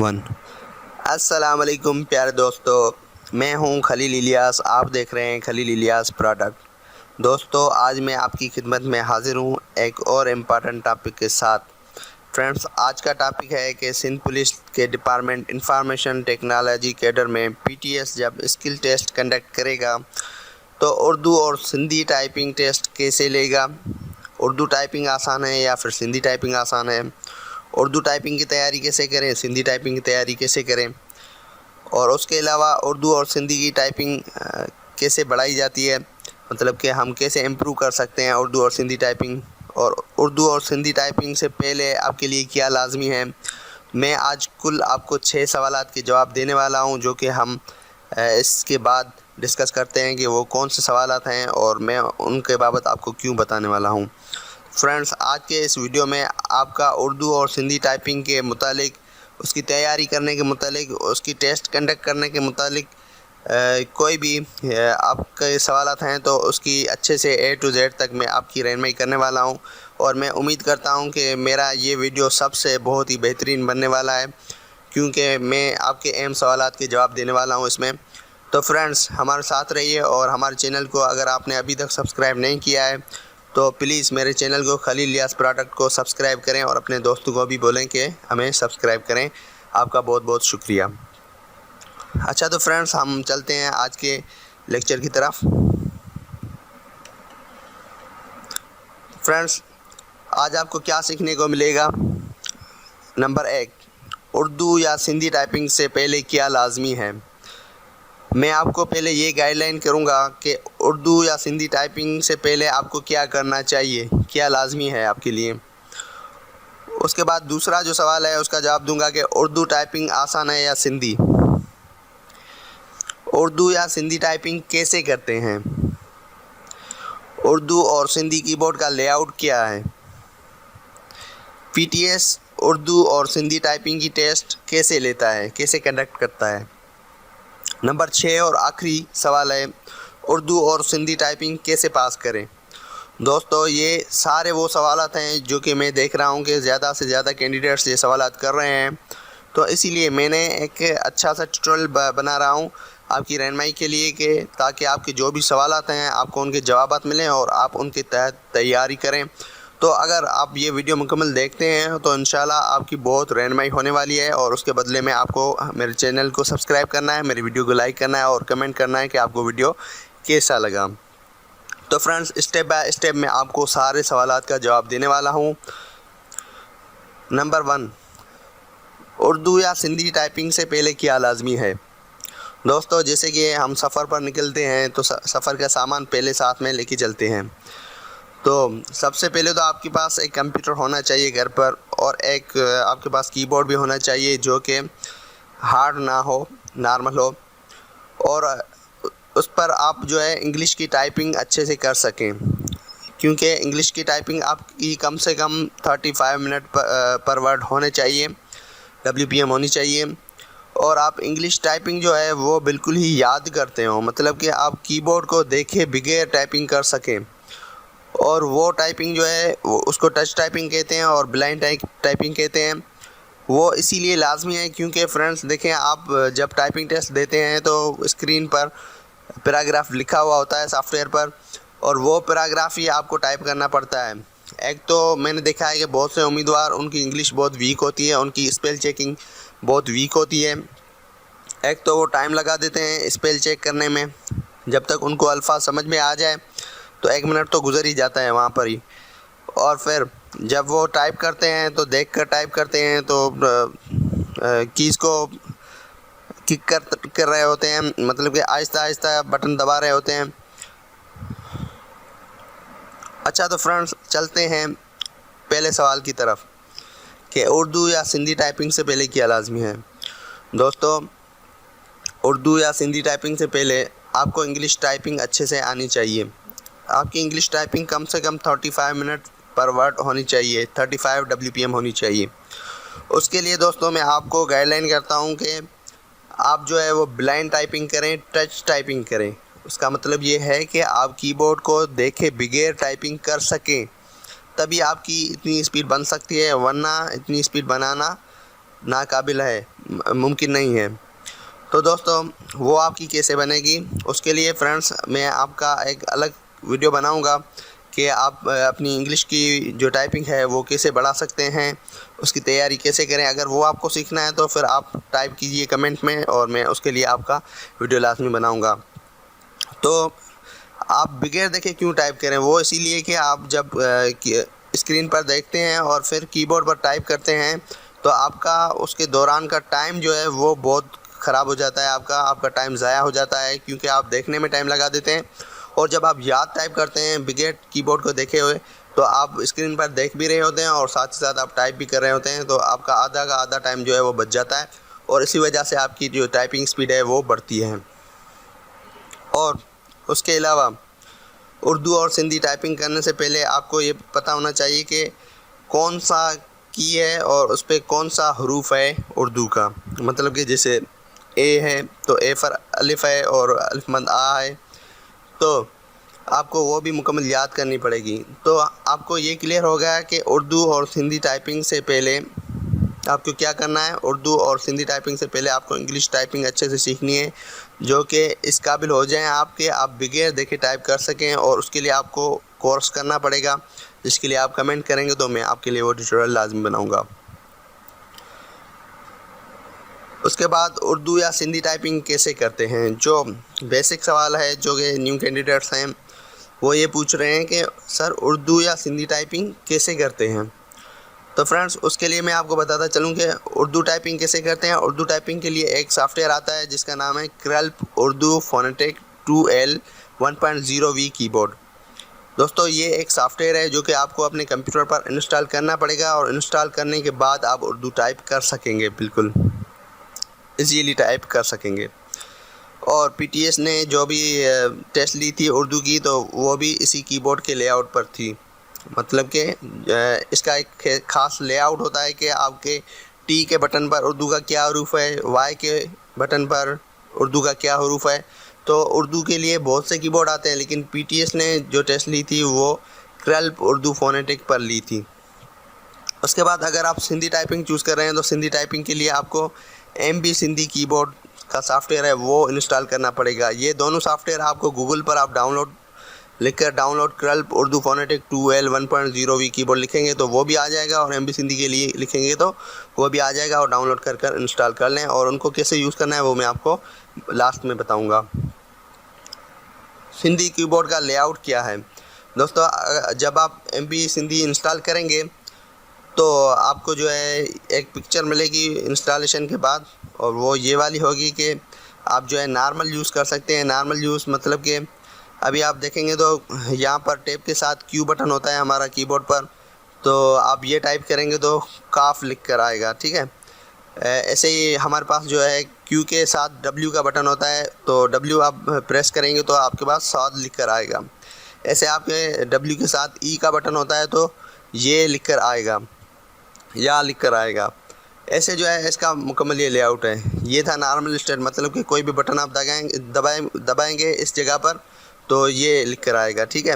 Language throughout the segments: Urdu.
ون السلام علیکم پیارے دوستو، میں ہوں خلیل الیاس، آپ دیکھ رہے ہیں خلیل الیاس پروڈکٹ۔ دوستو، آج میں آپ کی خدمت میں حاضر ہوں ایک اور امپارٹنٹ ٹاپک کے ساتھ۔ فرینڈس، آج کا ٹاپک ہے کہ سندھ پولیس کے ڈپارٹمنٹ انفارمیشن ٹیکنالوجی کیڈر میں PTS جب اسکل ٹیسٹ کنڈکٹ کرے گا تو اردو اور سندھی ٹائپنگ ٹیسٹ کیسے لے گا۔ اردو ٹائپنگ آسان ہے یا پھر سندھی ٹائپنگ آسان ہے؟ اردو ٹائپنگ کی تیاری کیسے کریں، سندھی ٹائپنگ کی تیاری کیسے کریں، اور اس کے علاوہ اردو اور سندھی کی ٹائپنگ کیسے بڑھائی جاتی ہے، مطلب کہ ہم کیسے امپروو کر سکتے ہیں اردو اور سندھی ٹائپنگ، اور اردو اور سندھی ٹائپنگ سے پہلے آپ کے لیے کیا لازمی ہے۔ میں آج کل آپ کو 6 سوالات کے جواب دینے والا ہوں، جو کہ ہم اس کے بعد ڈسکس کرتے ہیں کہ وہ کون سے سوالات ہیں اور میں ان کے بابت آپ کو کیوں بتانے والا ہوں۔ فرینڈس، آج کے اس ویڈیو میں آپ کا اردو اور سندھی ٹائپنگ کے متعلق، اس کی تیاری کرنے کے متعلق، اس کی ٹیسٹ کنڈکٹ کرنے کے متعلق کوئی بھی آپ کے سوالات ہیں تو اس کی اچھے سے A to Z تک میں آپ کی رہنمائی کرنے والا ہوں، اور میں امید کرتا ہوں کہ میرا یہ ویڈیو سب سے بہت ہی بہترین بننے والا ہے، کیونکہ میں آپ کے اہم سوالات کے جواب دینے والا ہوں اس میں۔ تو فرینڈس، ہمارے ساتھ رہیے، اور ہمارے چینل کو اگر آپ نے ابھی تک سبسکرائب نہیں کیا ہے تو پلیز میرے چینل کو خلیل الیاس پروڈکٹ کو سبسکرائب کریں، اور اپنے دوستوں کو بھی بولیں کہ ہمیں سبسکرائب کریں۔ آپ کا بہت بہت شکریہ۔ اچھا، تو فرینڈس، ہم چلتے ہیں آج کے لیکچر کی طرف۔ فرینڈس، آج آپ کو کیا سیکھنے کو ملے گا۔ نمبر 1، اردو یا سندھی ٹائپنگ سے پہلے کیا لازمی ہے۔ میں آپ کو پہلے یہ گائیڈ لائن کروں گا کہ اردو یا سندھی ٹائپنگ سے پہلے آپ کو کیا کرنا چاہیے، کیا لازمی ہے آپ کے لیے۔ اس کے بعد دوسرا جو سوال ہے اس کا جواب دوں گا کہ اردو ٹائپنگ آسان ہے یا سندھی۔ اردو یا سندھی ٹائپنگ کیسے کرتے ہیں۔ اردو اور سندھی کی بورڈ کا لے آؤٹ کیا ہے۔ PTS اردو اور سندھی ٹائپنگ کی ٹیسٹ کیسے لیتا ہے، کیسے کنڈکٹ کرتا ہے۔ نمبر 6 اور آخری سوال ہے، اردو اور سندھی ٹائپنگ کیسے پاس کریں۔ دوستو، یہ سارے وہ سوالات ہیں جو کہ میں دیکھ رہا ہوں کہ زیادہ سے زیادہ کینڈیڈیٹس یہ سوالات کر رہے ہیں، تو اسی لیے میں نے ایک اچھا سا ٹیوٹوریل بنا رہا ہوں آپ کی رہنمائی کے لیے، کہ تاکہ آپ کے جو بھی سوالات ہیں آپ کو ان کے جوابات ملیں اور آپ ان کے تحت تیاری کریں۔ تو اگر آپ یہ ویڈیو مکمل دیکھتے ہیں تو انشاءاللہ آپ کی بہت رہنمائی ہونے والی ہے، اور اس کے بدلے میں آپ کو میرے چینل کو سبسکرائب کرنا ہے، میری ویڈیو کو لائک کرنا ہے، اور کمنٹ کرنا ہے کہ آپ کو ویڈیو کیسا لگا۔ تو فرینڈس، اسٹیپ بائی اسٹیپ میں آپ کو سارے سوالات کا جواب دینے والا ہوں۔ نمبر 1، اردو یا سندھی ٹائپنگ سے پہلے کیا لازمی ہے۔ دوستو، جیسے کہ ہم سفر پر نکلتے ہیں تو سفر کا سامان پہلے ساتھ میں لے کے چلتے ہیں، تو سب سے پہلے تو آپ کے پاس ایک کمپیوٹر ہونا چاہیے گھر پر، اور ایک آپ کے پاس کی بورڈ بھی ہونا چاہیے جو کہ ہارڈ نہ ہو، نارمل ہو، اور اس پر آپ جو ہے انگلش کی ٹائپنگ اچھے سے کر سکیں، کیونکہ انگلش کی ٹائپنگ آپ کی کم سے کم 35 منٹ پر ورڈ ہونے چاہیے، WPM ہونی چاہیے، اور آپ انگلش ٹائپنگ جو ہے وہ بالکل ہی یاد کرتے ہوں، مطلب کہ آپ کی بورڈ کو دیکھے بغیر ٹائپنگ کر سکیں، اور وہ ٹائپنگ جو ہے اس کو ٹچ ٹائپنگ کہتے ہیں اور بلائنڈ ٹائپنگ کہتے ہیں۔ وہ اسی لیے لازمی ہے کیونکہ فرینڈس دیکھیں، آپ جب ٹائپنگ ٹیسٹ دیتے ہیں تو اسکرین پر پیراگراف لکھا ہوا ہوتا ہے سافٹ ویئر پر، اور وہ پیراگراف ہی آپ کو ٹائپ کرنا پڑتا ہے۔ ایک تو میں نے دیکھا ہے کہ بہت سے امیدوار ان کی انگلش بہت ویک ہوتی ہے، ان کی اسپیل چیکنگ بہت ویک ہوتی ہے، ایک تو وہ ٹائم لگا دیتے ہیں اسپیل چیک کرنے میں، جب تک ان کو الفاظ سمجھ میں آ جائے تو 1 منٹ تو گزر ہی جاتا ہے وہاں پر ہی، اور پھر جب وہ ٹائپ کرتے ہیں تو دیکھ کر ٹائپ کرتے ہیں، تو کیز کو کک کر رہے ہوتے ہیں، مطلب کہ آہستہ آہستہ بٹن دبا رہے ہوتے ہیں۔ اچھا، تو فرینڈس چلتے ہیں پہلے سوال کی طرف کہ اردو یا سندھی ٹائپنگ سے پہلے کیا لازمی ہے۔ دوستو، اردو یا سندھی ٹائپنگ سے پہلے آپ کو انگلش ٹائپنگ اچھے سے آنی چاہیے۔ آپ کی انگلش ٹائپنگ کم سے کم 35 منٹ پر ورڈ ہونی چاہیے، 35 WPM ہونی چاہیے۔ اس کے لیے دوستو میں آپ کو گائیڈ لائن کرتا ہوں کہ آپ جو ہے وہ بلائنڈ ٹائپنگ کریں، ٹچ ٹائپنگ کریں۔ اس کا مطلب یہ ہے کہ آپ کی بورڈ کو دیکھے بغیر ٹائپنگ کر سکیں، تبھی آپ کی اتنی اسپیڈ بن سکتی ہے، ورنہ اتنی اسپیڈ بنانا ناقابل ہے، ممکن نہیں ہے۔ تو دوستوں وہ آپ کی کیسے بنے گی، اس کے لیے فرینڈس میں آپ کا ایک الگ ویڈیو بناؤں گا کہ آپ اپنی انگلش کی جو ٹائپنگ ہے وہ کیسے بڑھا سکتے ہیں، اس کی تیاری کیسے کریں۔ اگر وہ آپ کو سیکھنا ہے تو پھر آپ ٹائپ کیجئے کمنٹ میں، اور میں اس کے لیے آپ کا ویڈیو لازمی بناؤں گا۔ تو آپ بغیر دیکھے کیوں ٹائپ کریں، وہ اسی لیے کہ آپ جب اسکرین پر دیکھتے ہیں اور پھر کی بورڈ پر ٹائپ کرتے ہیں تو آپ کا اس کے دوران کا ٹائم جو ہے وہ بہت خراب ہو جاتا ہے، آپ کا ٹائم ضائع ہو جاتا ہے، کیونکہ آپ دیکھنے میں ٹائم لگا دیتے ہیں۔ اور جب آپ یاد ٹائپ کرتے ہیں بغیر کی بورڈ کو دیکھے ہوئے تو آپ اسکرین پر دیکھ بھی رہے ہوتے ہیں اور ساتھ ہی ساتھ آپ ٹائپ بھی کر رہے ہوتے ہیں، تو آپ کا آدھا ٹائم جو ہے وہ بچ جاتا ہے، اور اسی وجہ سے آپ کی جو ٹائپنگ سپیڈ ہے وہ بڑھتی ہے۔ اور اس کے علاوہ اردو اور سندھی ٹائپنگ کرنے سے پہلے آپ کو یہ پتہ ہونا چاہیے کہ کون سا کی ہے اور اس پہ کون سا حروف ہے اردو کا، مطلب کہ جیسے اے ہے تو اے پر الف ہے اور الف مد آ ہے، تو آپ کو وہ بھی مکمل یاد کرنی پڑے گی۔ تو آپ کو یہ کلیئر ہو گیا کہ اردو اور سندھی ٹائپنگ سے پہلے آپ کو کیا کرنا ہے۔ اردو اور سندھی ٹائپنگ سے پہلے آپ کو انگلش ٹائپنگ اچھے سے سیکھنی ہے، جو کہ اس قابل ہو جائیں آپ کے آپ بغیر دیکھے ٹائپ کر سکیں، اور اس کے لیے آپ کو کورس کرنا پڑے گا، جس کے لیے آپ کمنٹ کریں گے تو میں آپ کے لیے وہ ٹیوٹوریل لازمی بناؤں گا۔ اس کے بعد اردو یا سندھی ٹائپنگ کیسے کرتے ہیں، جو بیسک سوال ہے جو کہ نیو کینڈیڈیٹس ہیں وہ یہ پوچھ رہے ہیں کہ سر اردو یا سندھی ٹائپنگ کیسے کرتے ہیں۔ تو فرینڈس اس کے لیے میں آپ کو بتاتا چلوں کہ اردو ٹائپنگ کیسے کرتے ہیں۔ اردو ٹائپنگ کے لیے ایک سافٹ ویئر آتا ہے جس کا نام ہے کرلپ اردو فونیٹک 2L 1.0V کی بورڈ۔ دوستو یہ ایک سافٹ ویئر ہے جو کہ آپ کو اپنے کمپیوٹر پر انسٹال کرنا پڑے گا، اور انسٹال کرنے کے بعد آپ اردو ٹائپ کر سکیں گے، بالکل ایزیلی ٹائپ کر سکیں گے۔ اور PTS نے جو بھی ٹیسٹ لی تھی اردو کی تو وہ بھی اسی کی بورڈ کے لے آؤٹ پر تھی، مطلب کہ اس کا ایک خاص لے آؤٹ ہوتا ہے کہ آپ کے ٹی کے بٹن پر اردو کا کیا حروف ہے، وائی کے بٹن پر اردو کا کیا حروف ہے۔ تو اردو کے لیے بہت سے کی بورڈ آتے ہیں، لیکن PTS نے جو ٹیسٹ لی تھی وہ کرلپ اردو فونیٹک پر لی تھی۔ اس کے بعد اگر آپ سندھی ٹائپنگ چوز کر رہے ہیں تو سندھی ٹائپنگ کے لیے آپ کو MB سندھی کی بورڈ کا سافٹ ویئر ہے وہ انسٹال کرنا پڑے گا۔ یہ دونوں سافٹ ویئر آپ کو گوگل پر آپ لکھ کر ڈاؤن لوڈ کرلپ اردو فونیٹک 2L 1.0V کی بورڈ لکھیں گے تو وہ بھی آ جائے گا، اور MB سندھی کے لیے لکھیں گے تو وہ بھی آ جائے گا، اور ڈاؤن لوڈ کر انسٹال کر لیں، اور ان کو کیسے یوز کرنا ہے وہ میں آپ کو لاسٹ میں بتاؤں گا۔ سندھی کی بورڈ کا لے آؤٹ کیا ہے دوستو، جب آپ MB سندھی انسٹال کریں گے تو آپ کو جو ہے ایک پکچر ملے گی انسٹالیشن کے بعد، اور وہ یہ والی ہوگی کہ آپ جو ہے نارمل یوز کر سکتے ہیں۔ نارمل یوز مطلب کہ ابھی آپ دیکھیں گے تو یہاں پر ٹیپ کے ساتھ Q بٹن ہوتا ہے ہمارا کی بورڈ پر، تو آپ یہ ٹائپ کریں گے تو کاف لکھ کر آئے گا، ٹھیک ہے۔ ایسے ہی ہمارے پاس جو ہے Q کے ساتھ W کا بٹن ہوتا ہے، تو W آپ پریس کریں گے تو آپ کے پاس صاد لکھ کر آئے گا۔ ایسے آپ کے W کے ساتھ E کا بٹن ہوتا ہے تو یہ لکھ کر آئے گا، یا لکھ کر آئے گا۔ ایسے جو ہے اس کا مکمل یہ لے آؤٹ ہے۔ یہ تھا نارمل اسٹیٹ، مطلب کہ کوئی بھی بٹن آپ دبائیں گے اس جگہ پر تو یہ لکھ کر آئے گا، ٹھیک ہے۔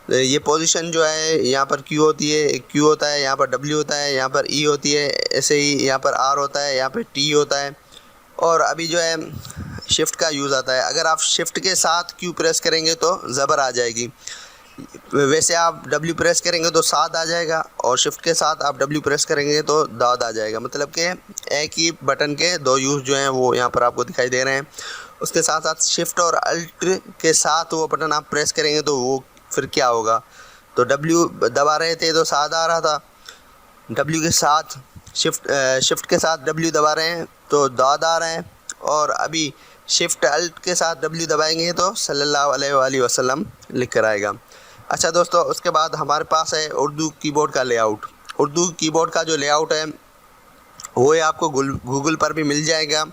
یہ پوزیشن جو ہے یہاں پر Q ہوتی ہے، Q ہوتا ہے، یہاں پر W ہوتا ہے، یہاں پر E ہوتی ہے، ایسے ہی یہاں پر R ہوتا ہے، یہاں پہ T ہوتا ہے، اور ابھی جو ہے شفٹ کا یوز آتا ہے۔ اگر آپ شفٹ کے ساتھ Q پریس کریں گے تو زبر آ جائے گی، ویسے آپ W پریس کریں گے تو صاد آ جائے گا، اور شفٹ کے ساتھ آپ W پریس کریں گے تو داد آ جائے گا، مطلب کہ ایک ہی بٹن کے دو یوز جو ہیں وہ یہاں پر آپ کو دکھائی دے رہے ہیں۔ اس کے ساتھ ساتھ شفٹ اور الٹ کے ساتھ وہ بٹن آپ پریس کریں گے تو وہ پھر کیا ہوگا، تو W دبا رہے تھے تو صاد آ رہا تھا، W کے ساتھ شفٹ کے ساتھ W دبا رہے ہیں تو داد آ رہے ہیں، اور ابھی شفٹ الٹ کے ساتھ W دبائیں گے تو صلی اللہ علیہ وآلہ وسلم لکھ کر آئے گا۔ اچھا دوستو، اس کے بعد ہمارے پاس ہے اردو کی بورڈ کا لے آؤٹ۔ اردو کی بورڈ کا جو لے آؤٹ ہے وہ آپ کو گوگل پر بھی مل جائے گا۔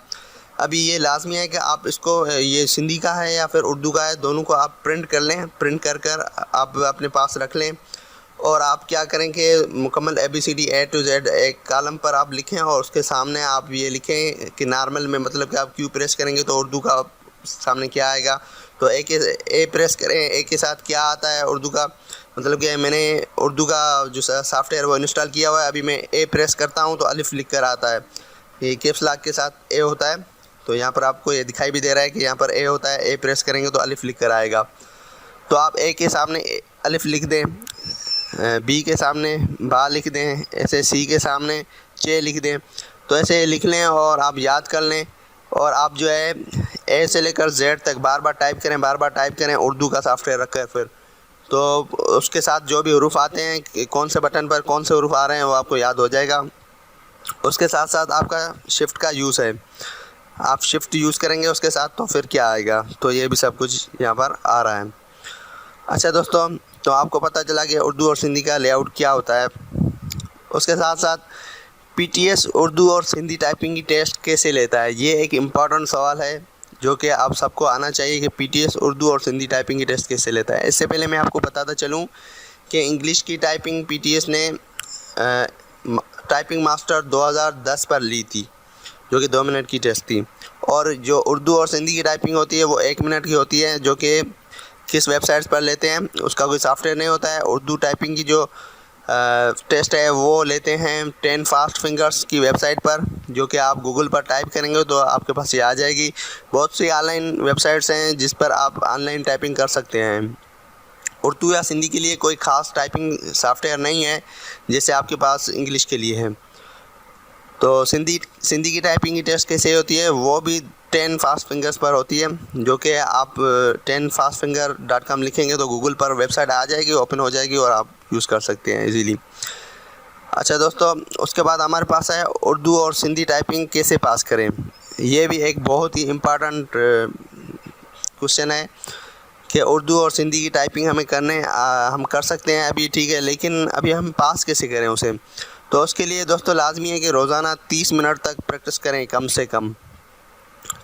ابھی یہ لازمی ہے کہ آپ اس کو، یہ سندھی کا ہے یا پھر اردو کا ہے، دونوں کو آپ پرنٹ کر لیں، پرنٹ کر آپ اپنے پاس رکھ لیں، اور آپ کیا کریں کہ مکمل ABCD A to Z ایک کالم پر آپ لکھیں، اور اس کے سامنے آپ یہ لکھیں کہ نارمل میں، مطلب کہ آپ Q پریس کریں گے تو اردو کا سامنے کیا آئے گا، تو A پریس کریں، A کے ساتھ کیا آتا ہے اردو کا، مطلب کہ میں نے اردو کا جو سافٹ ویئر وہ انسٹال کیا ہوا ہے، ابھی میں A پریس کرتا ہوں تو الف لکھ کر آتا ہے، یہ کیپس لاک کے ساتھ اے ہوتا ہے، تو یہاں پر آپ کو یہ دکھائی بھی دے رہا ہے کہ یہاں پر اے ہوتا ہے، اے پریس کریں گے تو الف لکھ کر آئے گا. تو آپ اے کے سامنے الف لکھ دیں، بی کے سامنے با لکھ دیں، ایسے سی کے سامنے چے لکھ دیں. تو ایسے لکھ لیں اور آپ یاد کر لیں، اور آپ جو ہے اے سے لے کر زیڈ تک بار بار ٹائپ کریں اردو کا سافٹ ویئر رکھ کر. پھر تو اس کے ساتھ جو بھی حروف آتے ہیں کہ کون سے بٹن پر کون سے حروف آ رہے ہیں وہ آپ کو یاد ہو جائے گا. اس کے ساتھ ساتھ آپ کا شفٹ کا یوز ہے، آپ شفٹ یوز کریں گے اس کے ساتھ تو پھر کیا آئے گا. تو یہ بھی سب کچھ یہاں پر آ رہا ہے. اچھا دوستوں، تو آپ کو پتہ چلا کہ اردو اور سندھی کا لے آؤٹ کیا ہوتا ہے. اس کے ساتھ ساتھ پی ٹی ایس اردو اور سندھی ٹائپنگ کی ٹیسٹ کیسے لیتا ہے، یہ ایک امپورٹنٹ سوال ہے جو کہ آپ سب کو آنا چاہیے کہ پی ٹی ایس اردو اور سندھی ٹائپنگ کی ٹیسٹ کیسے لیتا ہے. اس سے پہلے میں آپ کو بتاتا چلوں کہ انگلش کی ٹائپنگ پی ٹی ایس نے ٹائپنگ ماسٹر 2010 پر لی تھی، جو کہ 2 منٹ کی ٹیسٹ تھی. اور جو اردو اور سندھی کی ٹائپنگ ہوتی ہے وہ 1 منٹ کی ہوتی ہے، جو کہ کس ویب سائٹس پر لیتے ہیں اس کا کوئی سافٹ ویئر نہیں ہوتا ہے. اردو ٹائپنگ کی جو ٹیسٹ ہے وہ لیتے ہیں 10 فاسٹ فنگرس کی ویب سائٹ پر، جو کہ آپ گوگل پر ٹائپ کریں گے تو آپ کے پاس یہ آ جائے گی. بہت سی آن لائن ویب سائٹس ہیں جس پر آپ آن لائن ٹائپنگ کر سکتے ہیں. اردو یا سندھی کے لیے کوئی خاص ٹائپنگ سافٹ ویئر نہیں ہے جیسے آپ کے پاس انگلش کے لیے ہے. تو سندھی کی ٹائپنگ کی ٹیسٹ کیسے ہوتی ہے، وہ بھی 10 فاسٹ فنگرس پر ہوتی ہے، جو کہ آپ 10fastfinger.com لکھیں گے تو گوگل پر ویب سائٹ آ جائے گی، اوپن ہو جائے گی اور آپ یوز کر سکتے ہیں ایزیلی. اچھا دوستو، اس کے بعد ہمارے پاس ہے اردو اور سندھی ٹائپنگ کیسے پاس کریں. یہ بھی ایک بہت ہی امپارٹنٹ کوشچن ہے کہ اردو اور سندھی کی ٹائپنگ ہم کر سکتے ہیں ابھی، ٹھیک ہے، لیکن ابھی ہم پاس کیسے کریں اسے. تو اس کے لیے دوستو لازمی ہے کہ روزانہ 30 منٹ تک پریکٹس کریں کم سے کم.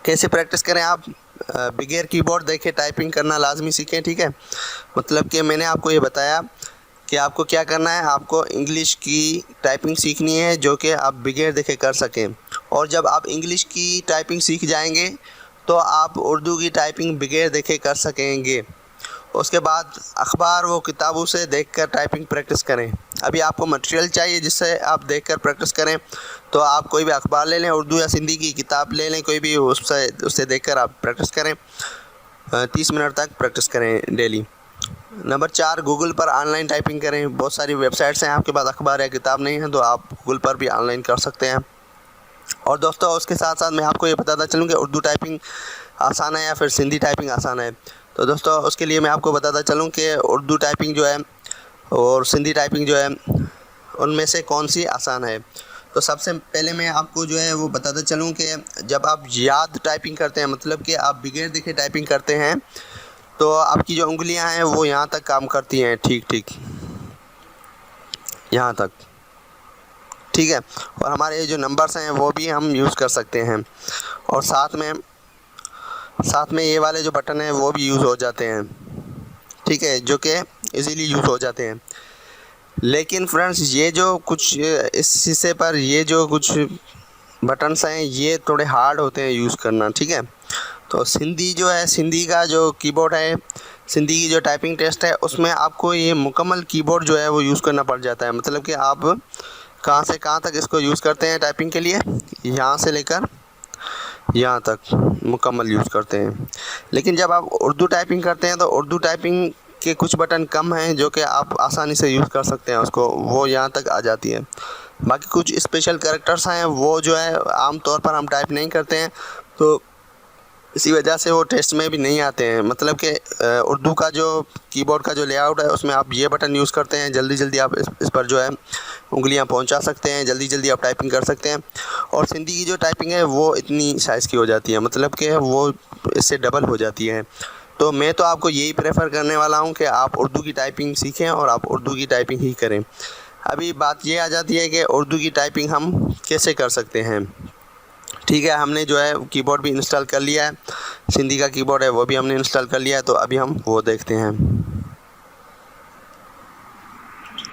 کیسے پریکٹس کریں، آپ بغیر کی بورڈ دیکھے ٹائپنگ کرنا لازمی سیکھیں. ٹھیک ہے، مطلب کہ میں نے آپ کو یہ بتایا کہ آپ کو کیا کرنا ہے، آپ کو انگلش کی ٹائپنگ سیکھنی ہے جو کہ آپ بغیر دیکھے کر سکیں. اور جب آپ انگلش کی ٹائپنگ سیکھ جائیں گے تو آپ اردو کی ٹائپنگ بغیر دیکھے کر سکیں گے. اس کے بعد اخبار و کتابوں سے دیکھ کر ٹائپنگ پریکٹس کریں. ابھی آپ کو مٹیریل چاہیے جس سے آپ دیکھ کر پریکٹس کریں، تو آپ کوئی بھی اخبار لے لیں، اردو یا سندھی کی کتاب لے لیں کوئی بھی، اس سے دیکھ کر آپ پریکٹس کریں. 30 منٹ تک پریکٹس کریں daily. Number 4، Google per on line typing کریں. بہت ساری ویب سائٹس ہیں، آپ کے پاس اخبار یا کتاب نہیں ہے تو آپ گوگل پر بھی آن لائن کر سکتے ہیں. اور دوستو اس کے ساتھ ساتھ میں آپ کو یہ بتاتا چلوں کہ اردو ٹائپنگ آسان ہے یا پھر سندھی ٹائپنگ آسان ہے. تو دوستو اس کے لیے میں آپ کو بتاتا چلوں کہ اردو ٹائپنگ جو ہے اور سندھی ٹائپنگ جو ہے ان میں سے کون سی آسان ہے. تو سب سے پہلے میں آپ کو جو ہے وہ بتاتا چلوں کہ جب آپ یاد ٹائپنگ کرتے ہیں، مطلب کہ آپ بغیر دیکھے ٹائپنگ کرتے ہیں، تو آپ کی جو انگلیاں ہیں وہ یہاں تک کام کرتی ہیں، ٹھیک یہاں تک، ٹھیک ہے. اور ہمارے جو نمبرز ہیں وہ بھی ہم یوز کر سکتے ہیں، اور ساتھ میں یہ والے جو بٹن ہیں وہ بھی یوز ہو جاتے ہیں، ٹھیک ہے، جو کہ ایزیلی یوز ہو جاتے ہیں. لیکن فرینڈز یہ جو کچھ اس حصے پر یہ جو کچھ بٹنس ہیں یہ تھوڑے ہارڈ ہوتے ہیں یوز کرنا، ٹھیک ہے. تو سندھی جو ہے، سندھی کا جو کی بورڈ ہے، سندھی کی جو ٹائپنگ ٹیسٹ ہے، اس میں آپ کو یہ مکمل کی بورڈ جو ہے وہ یوز کرنا پڑ جاتا ہے. مطلب کہ آپ کہاں سے کہاں تک اس کو یوز کرتے ہیں ٹائپنگ کے لیے، یہاں سے لے کر یہاں تک مکمل یوز کرتے ہیں. لیکن جب آپ اردو ٹائپنگ کرتے ہیں تو اردو ٹائپنگ کے کچھ بٹن کم ہیں جو کہ آپ آسانی سے یوز کر سکتے ہیں اس کو، وہ یہاں تک آ جاتی ہے. باقی کچھ اسپیشل کریکٹرس ہیں وہ جو ہے عام طور پر ہم ٹائپ نہیں کرتے ہیں، تو اسی وجہ سے وہ ٹیسٹ میں بھی نہیں آتے ہیں. مطلب کہ اردو کا جو کی بورڈ کا جو لے آؤٹ ہے اس میں آپ یہ بٹن یوز کرتے ہیں، جلدی آپ اس پر جو ہے انگلیاں پہنچا سکتے ہیں، جلدی آپ ٹائپنگ کر سکتے ہیں. اور سندھی کی جو ٹائپنگ ہے وہ اتنی سائز کی ہو جاتی ہے، مطلب کہ وہ اس سے ڈبل ہو جاتی ہے. تو میں تو آپ کو یہی پریفر کرنے والا ہوں کہ آپ اردو کی ٹائپنگ سیکھیں اور آپ اردو کی ٹائپنگ ہی کریں. ابھی بات یہ آ جاتی ہے کہ اردو کی ٹائپنگ ہم کیسے کر سکتے ہیں. ٹھیک ہے، ہم نے جو ہے کی بورڈ بھی انسٹال کر لیا ہے، سندھی کا کی بورڈ ہے وہ بھی ہم نے انسٹال کر لیا ہے، تو ابھی ہم وہ دیکھتے ہیں.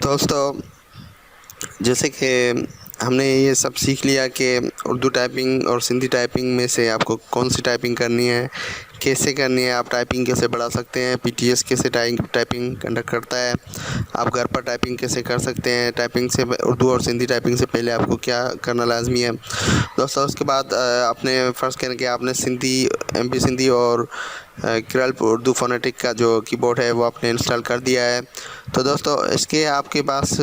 دوستو جیسے کہ ہم نے یہ سب سیکھ لیا کہ اردو ٹائپنگ اور سندھی ٹائپنگ میں سے آپ کو کون سی ٹائپنگ کرنی ہے، کیسے کرنی ہے، آپ ٹائپنگ کیسے بڑھا سکتے ہیں، پی ٹی ایس کیسے ٹائپنگ کنڈکٹ کرتا ہے، آپ گھر پر ٹائپنگ کیسے کر سکتے ہیں، ٹائپنگ سے اردو اور سندھی ٹائپنگ سے پہلے آپ کو کیا کرنا لازمی ہے. دوستوں اس کے بعد آپ نے فرض کریں کہ آپ نے سندھی MP سندھی اور کرل اردو فونیٹک کا جو کی بورڈ ہے وہ آپ نے انسٹال کر دیا ہے. تو دوستوں اس کے آپ کے پاس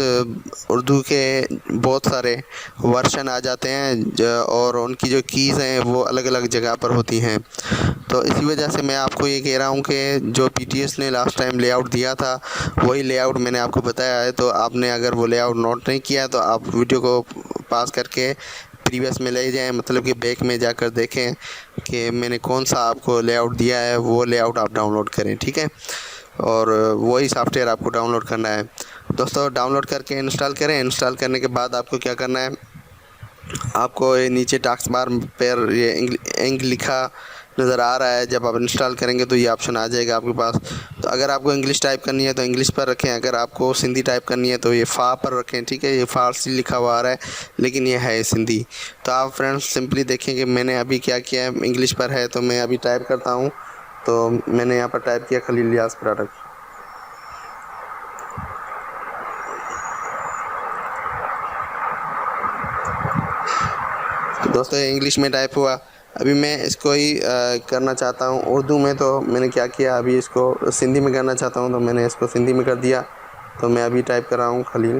اردو کے بہت سارے ورژن آ جاتے ہیں اور ان کی جو کیز ہیں وہ الگ الگ جگہ پر ہوتی ہیں. تو اسی وجہ سے میں آپ کو یہ کہہ رہا ہوں کہ جو PTS نے لاسٹ ٹائم لے آؤٹ دیا تھا وہی لے آؤٹ میں نے آپ کو بتایا ہے. تو آپ نے اگر وہ لے آؤٹ نوٹ نہیں کیا تو آپ ویڈیو کو پاس کر کے پریویس میں لے جائیں، مطلب کہ بیک میں جا کر دیکھیں کہ میں نے کون سا آپ کو لے آؤٹ دیا ہے، وہ لے آؤٹ آپ ڈاؤن لوڈ کریں. ٹھیک ہے، اور وہی سافٹ ویئر آپ کو ڈاؤن لوڈ کرنا ہے. دوستوں ڈاؤن لوڈ کر کے انسٹال کریں. انسٹال کرنے کے بعد آپ کو کیا کرنا ہے، آپ کو یہ نیچے ٹاسک بار پر یہ انگ لکھا نظر آ رہا ہے. جب آپ انسٹال کریں گے تو یہ آپشن آ جائے گا آپ کے پاس. تو اگر آپ کو انگلش ٹائپ کرنی ہے تو انگلش پر رکھیں، اگر آپ کو سندھی ٹائپ کرنی ہے تو یہ فا پر رکھیں. ٹھیک ہے، یہ فارسی لکھا ہوا آ رہا ہے لیکن یہ ہے سندھی. تو آپ فرینڈس سمپلی دیکھیں کہ میں نے ابھی کیا کیا ہے، انگلش پر ہے تو میں ابھی ٹائپ کرتا ہوں. تو میں نے یہاں پر ٹائپ کیا خلیل الیاس پروڈکٹ. دوستوں یہ انگلش میں ٹائپ ہوا. ابھی میں اس کو ہی کرنا چاہتا ہوں اردو میں. تو میں نے کیا کیا، ابھی اس کو سندھی میں کرنا چاہتا ہوں تو میں نے اس کو سندھی میں کر دیا. تو میں ابھی ٹائپ کر رہا ہوں خلیل.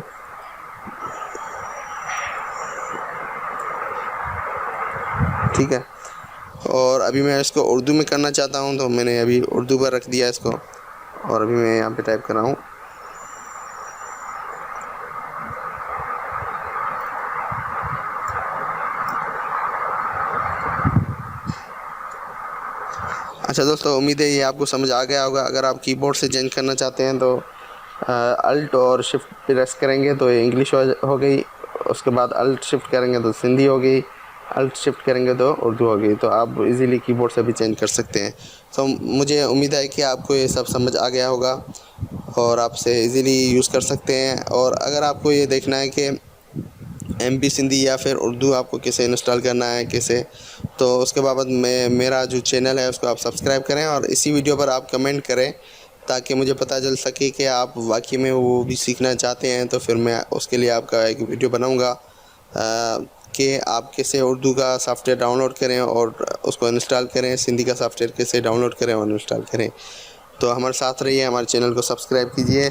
ٹھیک ہے، اور ابھی میں اس کو اردو میں کرنا چاہتا ہوں تو میں نے ابھی اردو پر رکھ دیا اس کو، اور ابھی میں یہاں پہ ٹائپ کر رہا ہوں. اچھا دوستو، امید ہے یہ آپ کو سمجھ آ گیا ہوگا. اگر آپ کی بورڈ سے چینج کرنا چاہتے ہیں تو الٹ اور شفٹ پریس کریں گے تو یہ انگلش ہو گئی. اس کے بعد الٹ شفٹ کریں گے تو سندھی ہو گئی. الٹ شفٹ کریں گے تو اردو ہو گئی. تو آپ ایزیلی کی بورڈ سے بھی چینج کر سکتے ہیں. تو مجھے امید ہے کہ آپ کو یہ سب سمجھ آ گیا ہوگا اور آپ سے ایزیلی یوز کر سکتے ہیں. اور اگر آپ کو یہ دیکھنا ہے کہ MP سندھی یا پھر اردو آپ کو کیسے انسٹال کرنا ہے کیسے، تو اس کے بابت میرا جو چینل ہے اس کو آپ سبسکرائب کریں اور اسی ویڈیو پر آپ کمنٹ کریں تاکہ مجھے پتہ چل سکے کہ آپ واقعی میں وہ بھی سیکھنا چاہتے ہیں. تو پھر میں اس کے لیے آپ کا ایک ویڈیو بناؤں گا کہ آپ کیسے اردو کا سافٹ ویئر ڈاؤن لوڈ کریں اور اس کو انسٹال کریں، سندھی کا سافٹ ویئر کیسے ڈاؤن لوڈ کریں اور انسٹال کریں. تو ہمارے ساتھ رہیے، ہمارے چینل کو سبسکرائب کیجئے.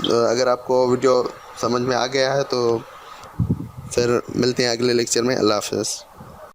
اگر آپ کو ویڈیو سمجھ میں آ گیا ہے تو پھر ملتے ہیں اگلے لیکچر میں. اللہ حافظ.